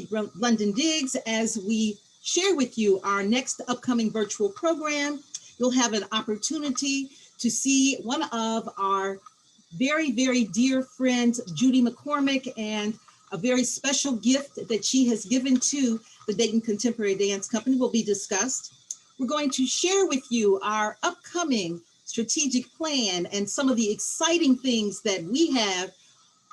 Debbie Blunden-Diggs as we share with you our next upcoming virtual program. You'll have an opportunity to see one of our very, very dear friends, Judy Mccormick, and a very special gift that she has given to the Dayton Contemporary Dance Company will be discussed. We're going to share with you our upcoming strategic plan and some of the exciting things that we have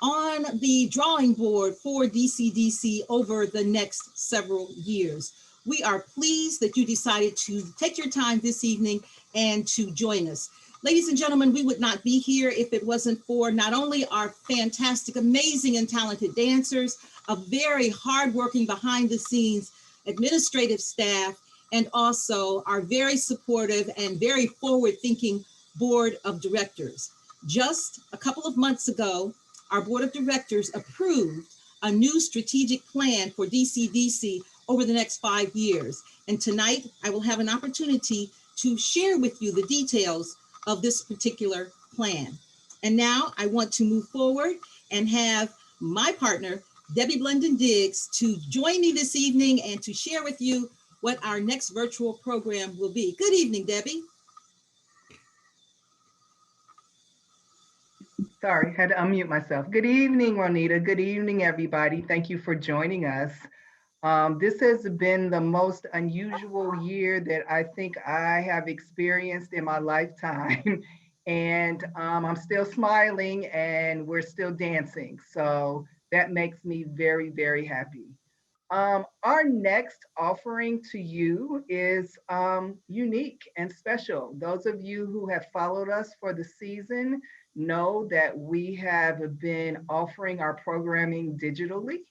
on the drawing board for DCDC over the next several years. We are pleased that you decided to take your time this evening and to join us. Ladies and gentlemen, we would not be here if it wasn't for not only our fantastic, amazing, and talented dancers, a very hardworking behind the scenes administrative staff, and also our very supportive and very forward-thinking board of directors. Just a couple of months ago, our board of directors approved a new strategic plan for DCDC over the next 5 years. And tonight, I will have an opportunity to share with you the details of this particular plan. And now I want to move forward and have my partner, Debbie Blunden-Diggs, to join me this evening and to share with you what our next virtual program will be. Good evening, Debbie. Sorry, had to unmute myself. Good evening, RoNita. Good evening, everybody. Thank you for joining us. This has been the most unusual year that I think I have experienced in my lifetime. And I'm still smiling and we're still dancing. So that makes me very, very happy. Our next offering to you is unique and special. Those of you who have followed us for the season know that we have been offering our programming digitally.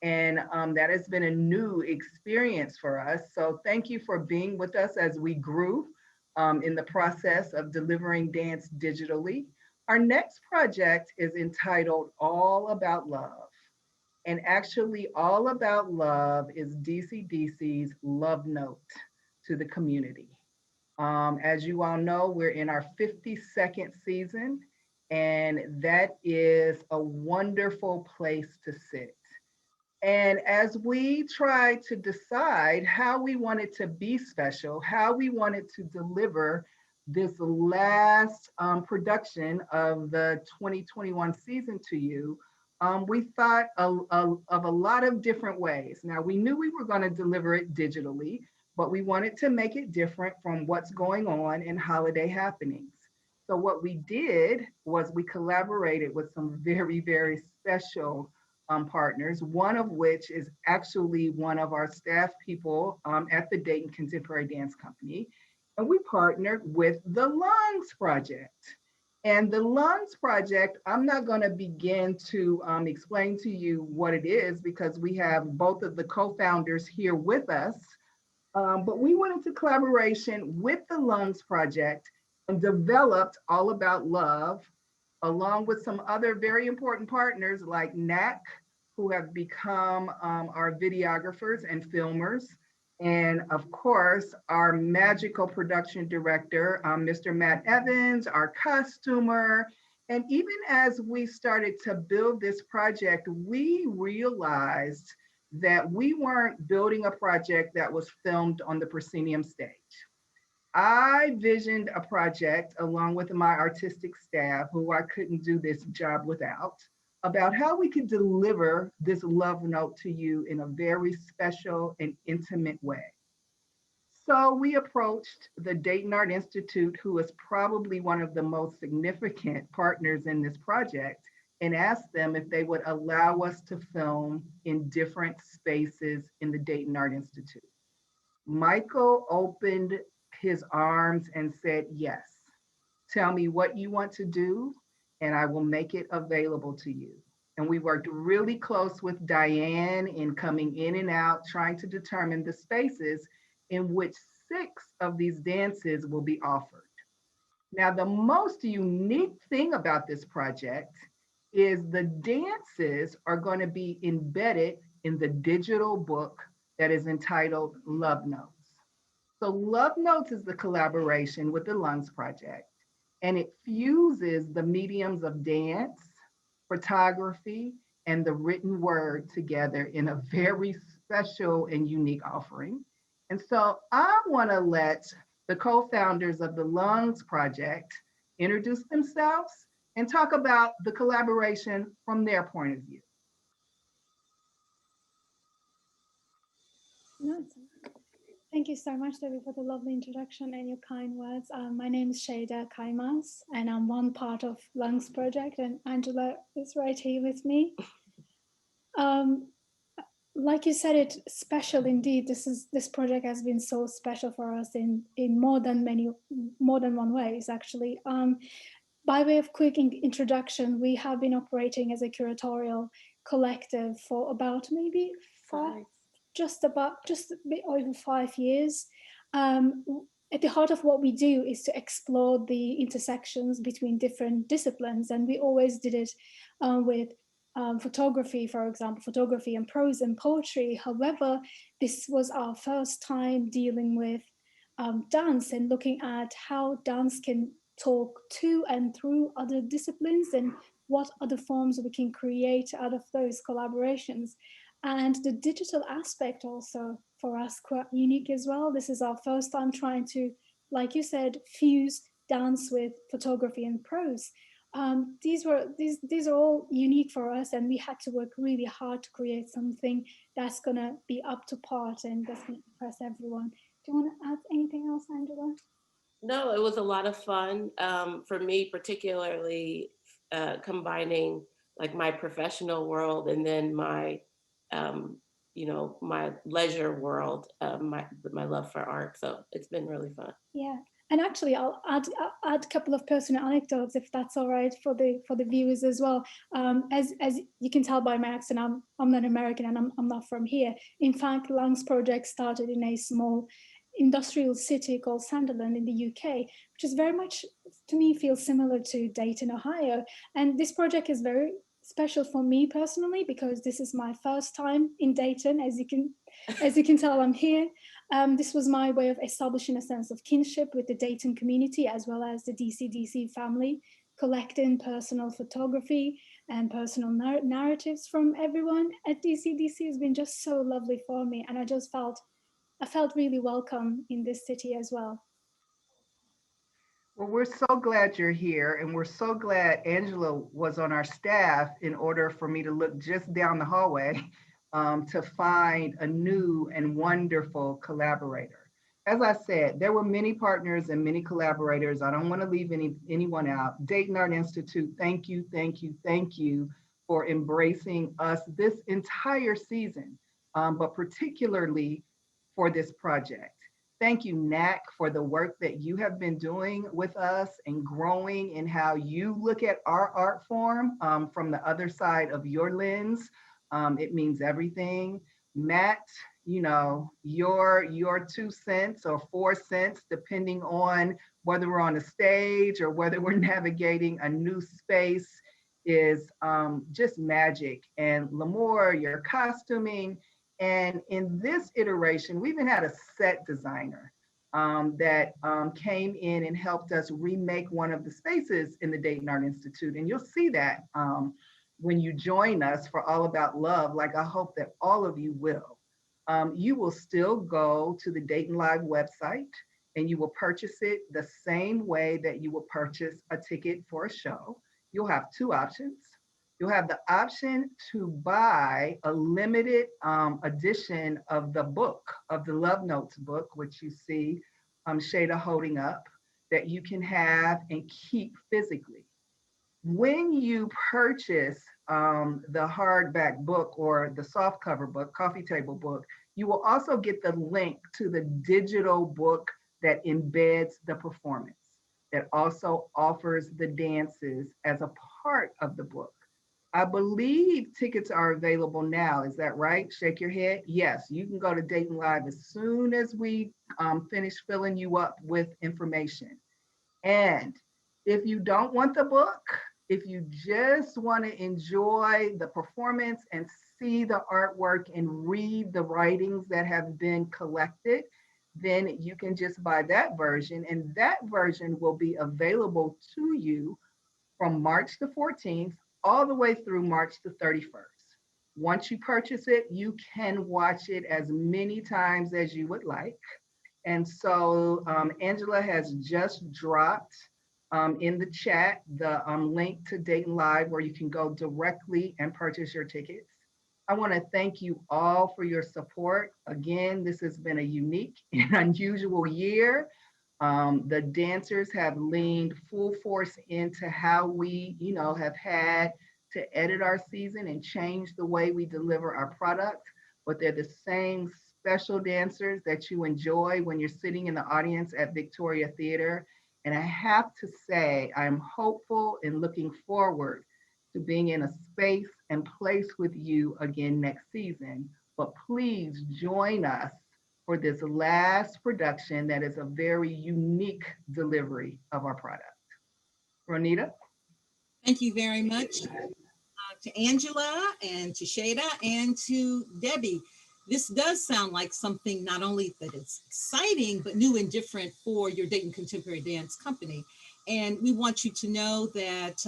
And that has been a new experience for us. So thank you for being with us as we grew in the process of delivering dance digitally. Our next project is entitled All About Love. And actually, All About Love is DCDC's love note to the community. As you all know, we're in our 52nd season, and that is a wonderful place to sit. And as we tried to decide how we wanted to be special, how we wanted to deliver this last production of the 2021 season to you, we thought of a lot of different ways. Now, we knew we were going to deliver it digitally, but we wanted to make it different from what's going on in holiday happenings. So what we did was we collaborated with some very, very special partners, one of which is actually one of our staff people at the Dayton Contemporary Dance Company. And we partnered with the Lungs Project. And the Lungs Project, I'm not going to begin to explain to you what it is because we have both of the co-founders here with us. But we went into collaboration with the Lungs Project and developed All About Love, along with some other very important partners like NAC, who have become our videographers and filmers. And of course, our magical production director, Mr. Matt Evans, our costumer. And even as we started to build this project, we realized that we weren't building a project that was filmed on the proscenium stage. I visioned a project along with my artistic staff, who I couldn't do this job without, about how we could deliver this love note to you in a very special and intimate way. So we approached the Dayton Art Institute, who is probably one of the most significant partners in this project, and asked them if they would allow us to film in different spaces in the Dayton Art Institute. Michael opened his arms and said, yes, tell me what you want to do and I will make it available to you. And we worked really close with Diane in coming in and out, trying to determine the spaces in which 6 of these dances will be offered. Now, the most unique thing about this project is the dances are going to be embedded in the digital book that is entitled Love Notes. So Love Notes is the collaboration with the Lungs Project, and it fuses the mediums of dance, photography, and the written word together in a very special and unique offering. And so I want to let the co-founders of the Lungs Project introduce themselves and talk about the collaboration from their point of view. No, thank you so much, Debbie, for the lovely introduction and your kind words. My name is Shada Kaimas, and I'm one part of Lungs Project, and Angela is right here with me. Like you said, it's special indeed. This project has been so special for us in more than one ways, actually. By way of quick introduction, we have been operating as a curatorial collective for about maybe just a bit over 5 years. At the heart of what we do is to explore the intersections between different disciplines, and we always did it with photography, for example, photography and prose and poetry. However, this was our first time dealing with dance and looking at how dance can talk to and through other disciplines and what other forms we can create out of those collaborations. And the digital aspect also for us quite unique as well. This is our first time trying to, like you said, fuse dance with photography and prose. These are all unique for us, and we had to work really hard to create something that's gonna be up to par and that's gonna impress everyone. Do you want to add anything else, Angela? No, it was a lot of fun for me, particularly combining like my professional world and then my, my leisure world, my love for art. So it's been really fun. Yeah, and actually, I'll add a couple of personal anecdotes if that's all right for the viewers as well. As you can tell by my accent, I'm not American and I'm not from here. In fact, Lungs Project started in a small industrial city called Sunderland in the UK, which is very much, to me, feels similar to Dayton, Ohio. And this project is very special for me personally because this is my first time in Dayton. As you can tell, I'm here. This was my way of establishing a sense of kinship with the Dayton community as well as the DCDC family, collecting personal photography and personal narratives from everyone at DCDC has been just so lovely for me, and I felt really welcome in this city as well. Well, we're so glad you're here, and we're so glad Angela was on our staff in order for me to look just down the hallway to find a new and wonderful collaborator. As I said, there were many partners and many collaborators. I don't want to leave anyone out. Dayton Art Institute, thank you, thank you, thank you for embracing us this entire season, but particularly for this project. Thank you, NAC, for the work that you have been doing with us and growing in how you look at our art form from the other side of your lens. It means everything. Matt, your 2 cents or 4 cents, depending on whether we're on a stage or whether we're navigating a new space, is just magic. And L'Amour, your costuming. And in this iteration, we even had a set designer that came in and helped us remake one of the spaces in the Dayton Art Institute. And you'll see that when you join us for All About Love, like I hope that all of you will. You will still go to the Dayton Live website and you will purchase it the same way that you will purchase a ticket for a show. You'll have 2 options. You'll have the option to buy a limited edition of the book, of the Love Notes book, which you see Shada holding up, that you can have and keep physically. When you purchase the hardback book or the softcover book, coffee table book, you will also get the link to the digital book that embeds the performance, that also offers the dances as a part of the book. I believe tickets are available now. Is that right? Shake your head. Yes, you can go to Dayton Live as soon as we finish filling you up with information. And if you don't want the book, if you just want to enjoy the performance and see the artwork and read the writings that have been collected, then you can just buy that version. And that version will be available to you from March the 14th all the way through March the 31st. Once you purchase it, you can watch it as many times as you would like. And so Angela has just dropped in the chat the link to Dayton Live where you can go directly and purchase your tickets. I want to thank you all for your support. Again, this has been a unique and unusual year. The dancers have leaned full force into how we, have had to edit our season and change the way we deliver our product, but they're the same special dancers that you enjoy when you're sitting in the audience at Victoria Theater. And I have to say, I'm hopeful and looking forward to being in a space and place with you again next season. But please join us for this last production that is a very unique delivery of our product. RoNita? Thank you very much to Angela and to Shada and to Debbie. This does sound like something not only that it's exciting, but new and different for your Dayton Contemporary Dance Company. And we want you to know that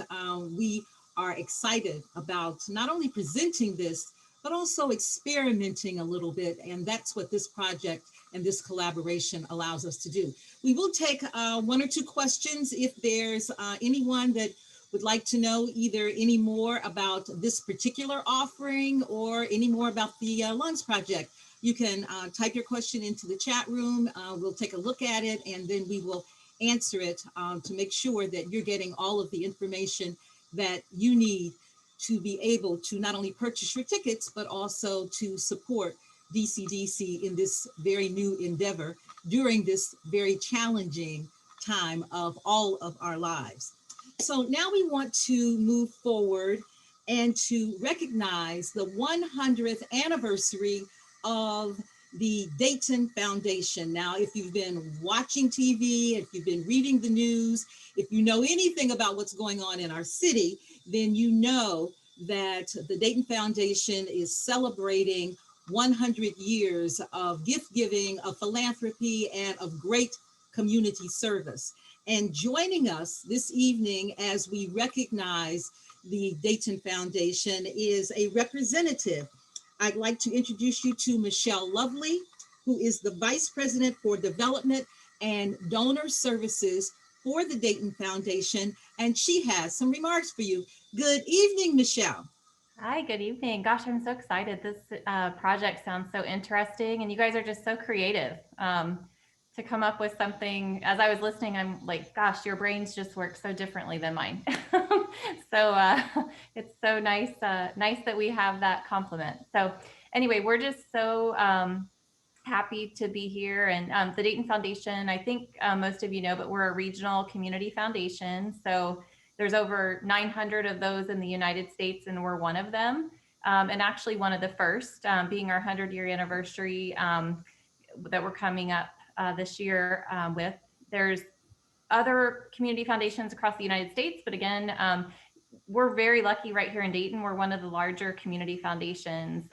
we are excited about not only presenting this, but also experimenting a little bit. And that's what this project and this collaboration allows us to do. We will take one or two questions if there's anyone that would like to know either any more about this particular offering or any more about the Lungs Project. You can type your question into the chat room. We'll take a look at it and then we will answer it to make sure that you're getting all of the information that you need to be able to not only purchase your tickets, but also to support DCDC in this very new endeavor during this very challenging time of all of our lives. So now we want to move forward and to recognize the 100th anniversary of the Dayton Foundation. Now, if you've been watching TV, if you've been reading the news, if you know anything about what's going on in our city, then you know that the Dayton Foundation is celebrating 100 years of gift giving, of philanthropy, and of great community service. And joining us this evening as we recognize the Dayton Foundation is a representative. I'd like to introduce you to Michelle Lovely, who is the Vice President for Development and Donor Services for the Dayton Foundation, and she has some remarks for you. Good evening, Michelle. Hi, good evening. Gosh, I'm so excited. This project sounds so interesting, and you guys are just so creative to come up with something. As I was listening, I'm like, gosh, your brains just work so differently than mine. So it's so nice that we have that compliment. So anyway, we're just so happy to be here. And the Dayton Foundation, I think most of you know, but we're a regional community foundation. So there's over 900 of those in the United States, and we're one of them. And actually one of the first, being our 100-year anniversary that we're coming up this year with. There's other community foundations across the United States, but again, we're very lucky right here in Dayton. We're one of the larger community foundations.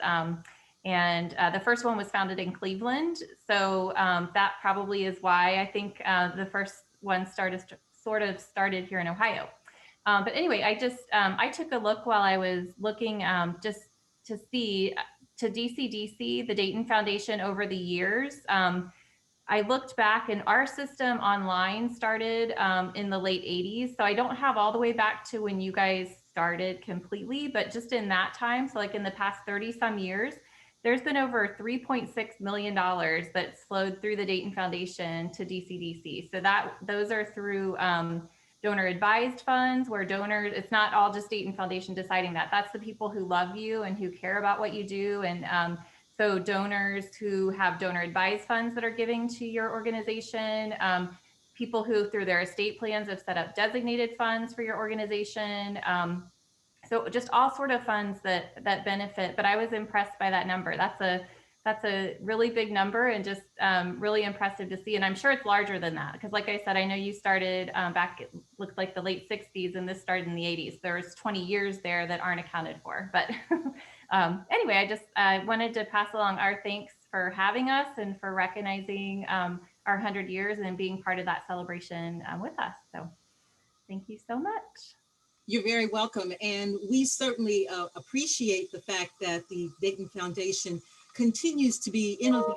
And the first one was founded in Cleveland. So that probably is why I think the first one started here in Ohio. But anyway, I took a look while I was looking just to see to DCDC, the Dayton Foundation, over the years. I looked back, and our system online started in the late 80s. So I don't have all the way back to when you guys started completely, but just in that time, so like in the past 30 some years, there's been over $3.6 million that's flowed through the Dayton Foundation to DCDC. So those are through donor advised funds, where donors, it's not all just Dayton Foundation deciding that. That's the people who love you and who care about what you do. And so donors who have donor advised funds that are giving to your organization, people who through their estate plans have set up designated funds for your organization. So just all sort of funds that benefit. But I was impressed by that number. That's a really big number, and just really impressive to see. And I'm sure it's larger than that, because like I said, I know you started back, it looked like the late 60s, and this started in the 80s. There's 20 years there that aren't accounted for. But anyway, I just wanted to pass along our thanks for having us and for recognizing our 100 years and being part of that celebration with us. So thank you so much. You're very welcome. And we certainly appreciate the fact that the Dayton Foundation continues to be innovative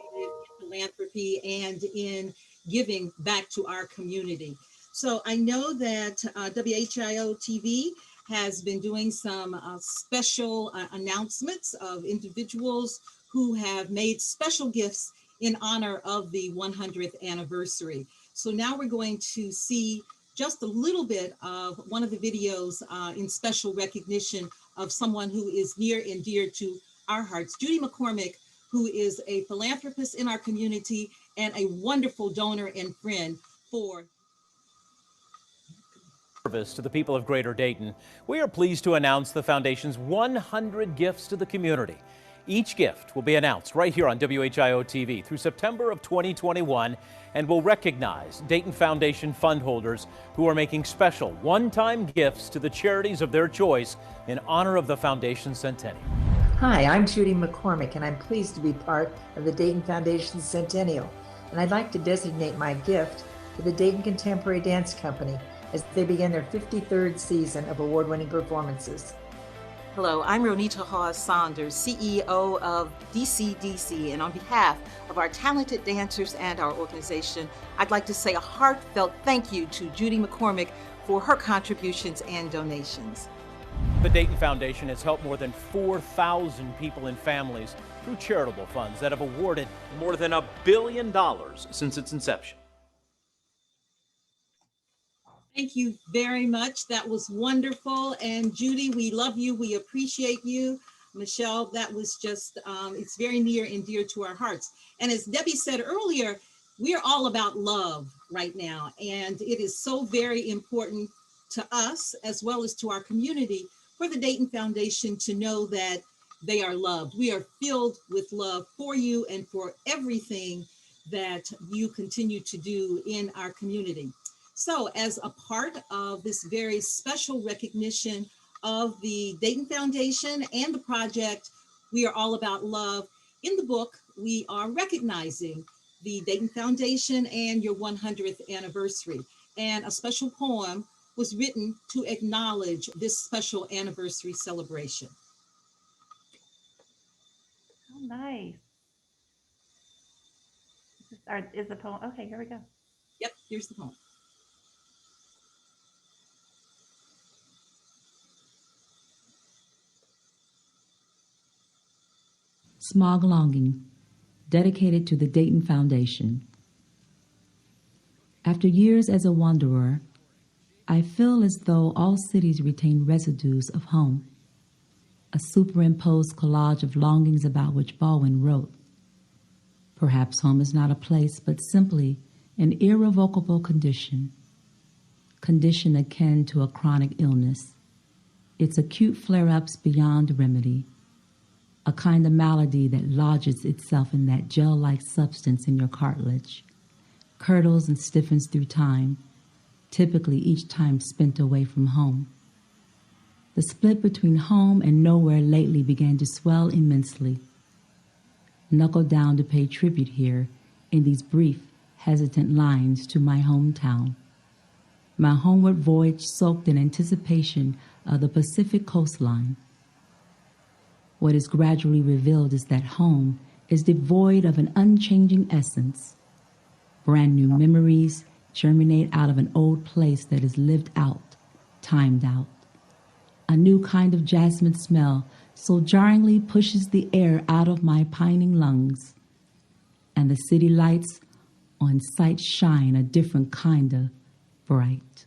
in philanthropy and in giving back to our community. So I know that WHIO TV has been doing some special announcements of individuals who have made special gifts in honor of the 100th anniversary. So now we're going to see just a little bit of one of the videos in special recognition of someone who is near and dear to our hearts, Judy Mccormick, who is a philanthropist in our community and a wonderful donor and friend for service to the people of Greater Dayton. We are pleased to announce the Foundation's 100 gifts to the community. Each gift will be announced right here on WHIO TV through September of 2021 and will recognize Dayton Foundation fund holders who are making special one-time gifts to the charities of their choice in honor of the Foundation's centennial. Hi, I'm Judy Mccormick, and I'm pleased to be part of the Dayton Foundation Centennial. And I'd like to designate my gift to the Dayton Contemporary Dance Company as they begin their 53rd season of award-winning performances. Hello, I'm RoNita Hawes-Saunders, CEO of DCDC, and on behalf of our talented dancers and our organization, I'd like to say a heartfelt thank you to Judy Mccormick for her contributions and donations. The Dayton Foundation has helped more than 4,000 people and families through charitable funds that have awarded more than $1 billion since its inception. Thank you very much. That was wonderful. And Judy, we love you. We appreciate you. Michelle, that was just, it's very near and dear to our hearts. And as Debbie said earlier, we are all about love right now. And it is so very important to us as well as to our community for the Dayton Foundation to know that they are loved. We are filled with love for you and for everything that you continue to do in our community. So as a part of this very special recognition of the Dayton Foundation and the project, We Are All About Love, in the book, we are recognizing the Dayton Foundation and your 100th anniversary. And a special poem was written to acknowledge this special anniversary celebration. Oh, nice. Is the poem, okay, here we go. Yep, here's the poem. Smog Longing, dedicated to the Dayton Foundation. After years as a wanderer, I feel as though all cities retain residues of home, a superimposed collage of longings about which Baldwin wrote. Perhaps home is not a place, but simply an irrevocable condition akin to a chronic illness. Its acute flare-ups beyond remedy, a kind of malady that lodges itself in that gel-like substance in your cartilage, curdles and stiffens through time, typically each time spent away from home. The split between home and nowhere lately began to swell immensely. Knuckle down to pay tribute here in these brief, hesitant lines to my hometown. My homeward voyage soaked in anticipation of the Pacific coastline. What is gradually revealed is that home is devoid of an unchanging essence. Brand new memories germinate out of an old place that is lived out, timed out. A new kind of jasmine smell so jarringly pushes the air out of my pining lungs. And the city lights on sight shine a different kind of bright.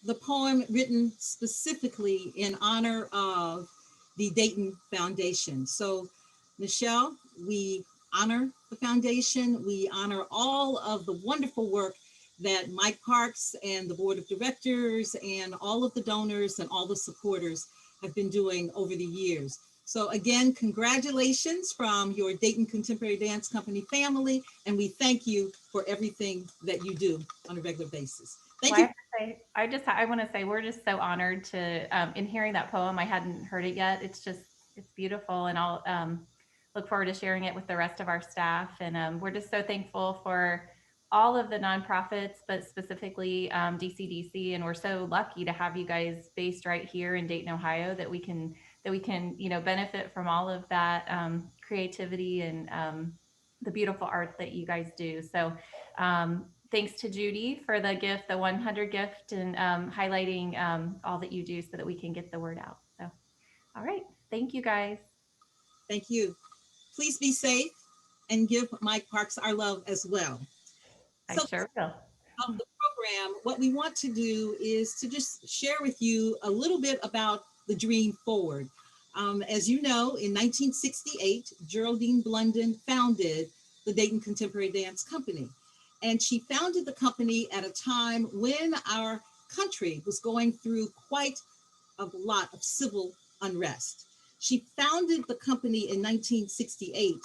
The poem written specifically in honor of the Dayton Foundation. So, Michelle, we honor the foundation. We honor all of the wonderful work that Mike Parks and the board of directors and all of the donors and all the supporters have been doing over the years. So again, congratulations from your Dayton Contemporary Dance Company family, and we thank you for everything that you do on a regular basis. Thank you. I want to say we're just so honored to, in hearing that poem, I hadn't heard it yet. It's beautiful, and I'll look forward to sharing it with the rest of our staff. And we're just so thankful for all of the nonprofits, but specifically DCDC. And we're so lucky to have you guys based right here in Dayton, Ohio, that we can benefit from all of that creativity and the beautiful art that you guys do. So thanks to Judy for the gift, the 100 gift, and highlighting all that you do so that we can get the word out. So, all right. Thank you, guys. Thank you. Please be safe and give Mike Parks our love as well. I sure will. Of the program, what we want to do is to just share with you a little bit about the Dream Forward. As you know, in 1968, Judy Blunden founded the Dayton Contemporary Dance Company. And she founded the company at a time when our country was going through quite a lot of civil unrest. She founded the company in 1968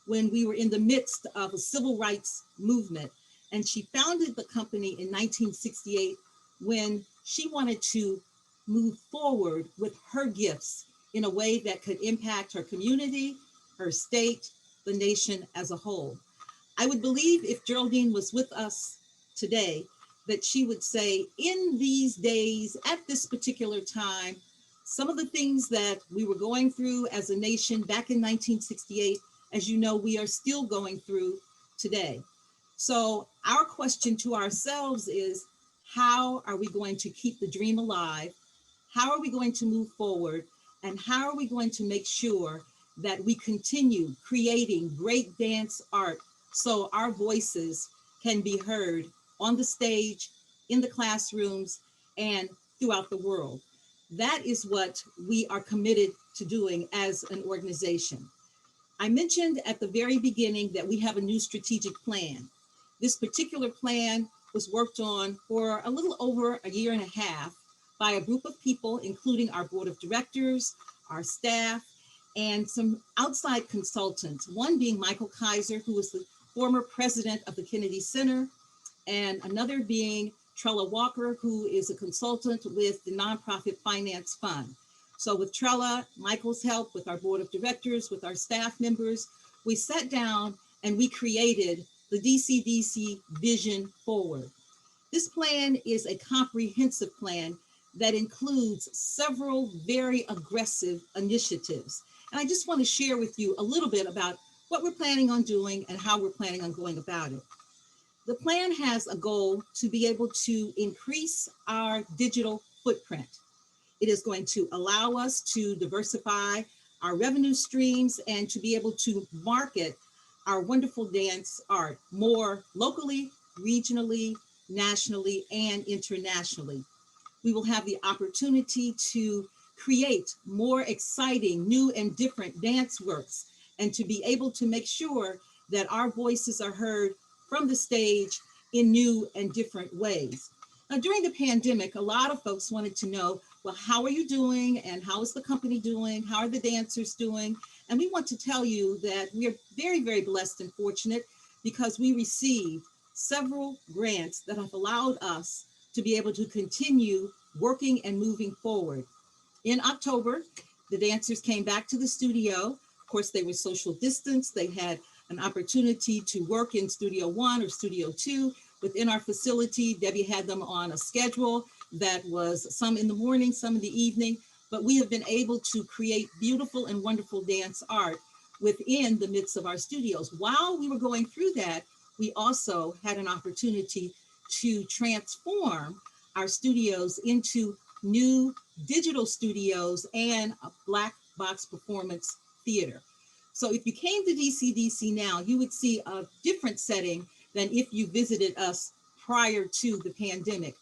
when we were in the midst of a civil rights movement. And she founded the company in 1968 when she wanted to move forward with her gifts in a way that could impact her community, her state, the nation as a whole. I would believe if Geraldine was with us today, that she would say, in these days, at this particular time, some of the things that we were going through as a nation back in 1968, as you know, we are still going through today. So our question to ourselves is, how are we going to keep the dream alive? How are we going to move forward? And how are we going to make sure that we continue creating great dance art so our voices can be heard on the stage, in the classrooms, and throughout the world? That is what we are committed to doing as an organization. I mentioned at the very beginning that we have a new strategic plan. This particular plan was worked on for a little over a year and a half by a group of people, including our board of directors, our staff, and some outside consultants, one being Michael Kaiser, who was the former president of the Kennedy Center, and another being Trella Walker, who is a consultant with the Nonprofit Finance Fund. So with Trella, Michael's help, with our board of directors, with our staff members, we sat down and we created the DCDC Vision Forward. This plan is a comprehensive plan that includes several very aggressive initiatives. And I just want to share with you a little bit about what we're planning on doing and how we're planning on going about it. The plan has a goal to be able to increase our digital footprint. It is going to allow us to diversify our revenue streams and to be able to market our wonderful dance art more locally, regionally, nationally, and internationally. We will have the opportunity to create more exciting, new and different dance works, and to be able to make sure that our voices are heard from the stage in new and different ways. Now, during the pandemic, a lot of folks wanted to know, well, how are you doing? And how is the company doing? How are the dancers doing? And we want to tell you that we are very, very blessed and fortunate because we received several grants that have allowed us to be able to continue working and moving forward. In October, the dancers came back to the studio. Of course, they were social distanced. They had an opportunity to work in Studio 1 or Studio 2 within our facility. Debbie had them on a schedule that was some in the morning, some in the evening, but we have been able to create beautiful and wonderful dance art within the midst of our studios. While we were going through that, we also had an opportunity to transform our studios into new digital studios and a black box performance theater. So if you came to DCDC now, you would see a different setting than if you visited us prior to the pandemic.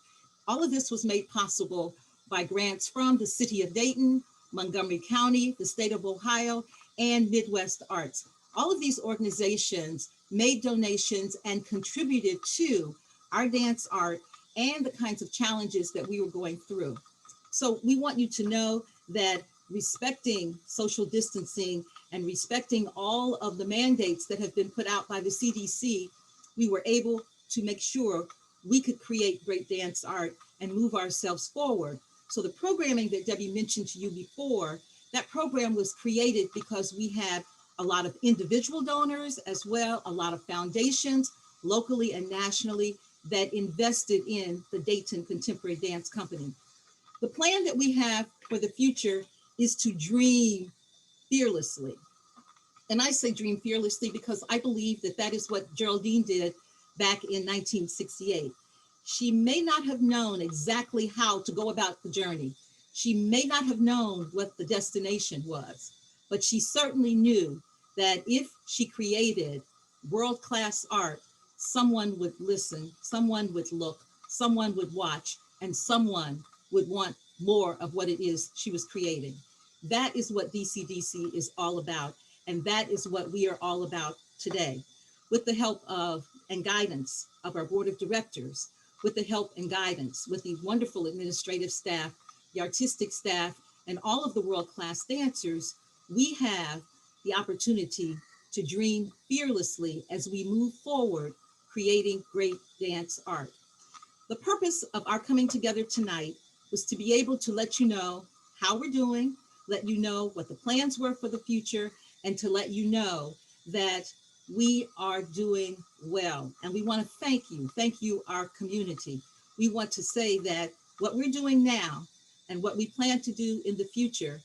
All of this was made possible by grants from the City of Dayton, Montgomery County, the State of Ohio, and Midwest Arts. All of these organizations made donations and contributed to our dance art and the kinds of challenges that we were going through. So we want you to know that respecting social distancing and respecting all of the mandates that have been put out by the CDC, we were able to make sure we could create great dance art and move ourselves forward. So the programming that Debbie mentioned to you before, that program was created because we had a lot of individual donors as well, a lot of foundations locally and nationally, that invested in the Dayton Contemporary Dance Company. The plan that we have for the future is to dream fearlessly. And I say dream fearlessly because I believe that that is what Geraldine did back in 1968. She may not have known exactly how to go about the journey. She may not have known what the destination was, but she certainly knew that if she created world-class art, someone would listen, someone would look, someone would watch, and someone would want more of what it is she was creating. That is what DCDC is all about. And that is what we are all about today. With the help of and guidance of our board of directors, with the help and guidance, with the wonderful administrative staff, the artistic staff, and all of the world-class dancers, we have the opportunity to dream fearlessly as we move forward, creating great dance art. The purpose of our coming together tonight was to be able to let you know how we're doing, let you know what the plans were for the future, and to let you know that we are doing well. And we want to thank you, our community. We want to say that what we're doing now and what we plan to do in the future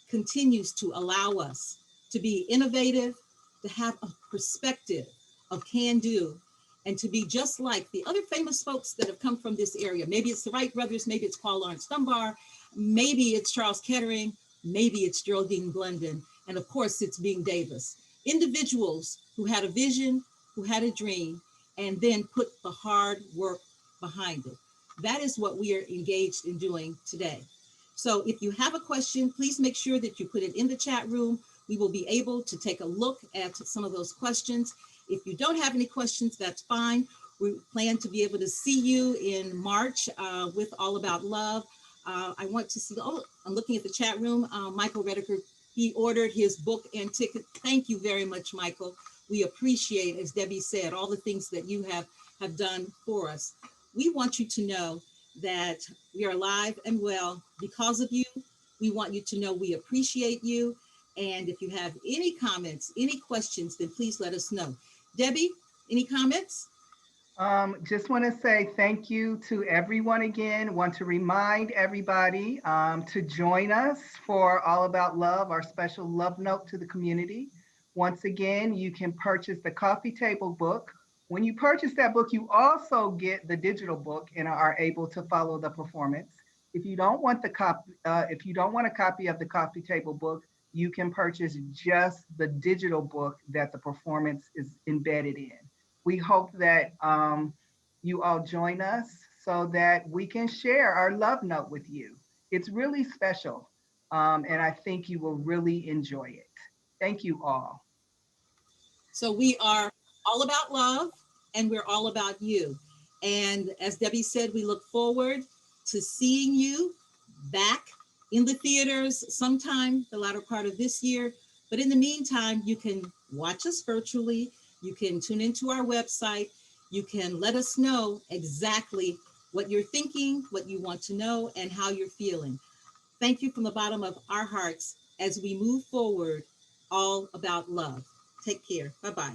continues to allow us to be innovative, to have a perspective of can do, and to be just like the other famous folks that have come from this area. Maybe it's the Wright brothers, maybe it's Paul Laurence Dunbar, maybe it's Charles Kettering, maybe it's Geraldine Blunden, and of course it's Bing Davis. Individuals who had a vision, who had a dream, and then put the hard work behind it. That is what we are engaged in doing today. So if you have a question, please make sure that you put it in the chat room. We will be able to take a look at some of those questions. If you don't have any questions, that's fine. We plan to be able to see you in March with All About Love. I want to see, oh, I'm looking at the chat room. Michael Redeker, he ordered his book and ticket. Thank you very much, Michael. We appreciate, as Debbie said, all the things that you have done for us. We want you to know that we are alive and well because of you. We want you to know we appreciate you. And if you have any comments, any questions, then please let us know. Debbie, any comments? Just want to say thank you to everyone again. Want to remind everybody to join us for All About Love, our special love note to the community. Once again, you can purchase the coffee table book. When you purchase that book, you also get the digital book and are able to follow the performance. If you don't want a copy of the coffee table book, you can purchase just the digital book that the performance is embedded in. We hope that you all join us so that we can share our love note with you. It's really special, and I think you will really enjoy it. Thank you all. So we are all about love, and we're all about you. And as Debbie said, we look forward to seeing you back in the theaters sometime the latter part of this year. But in the meantime, you can watch us virtually. You can tune into our website. You can let us know exactly what you're thinking, what you want to know, and how you're feeling. Thank you from the bottom of our hearts as we move forward, all about love. Take care. Bye-bye.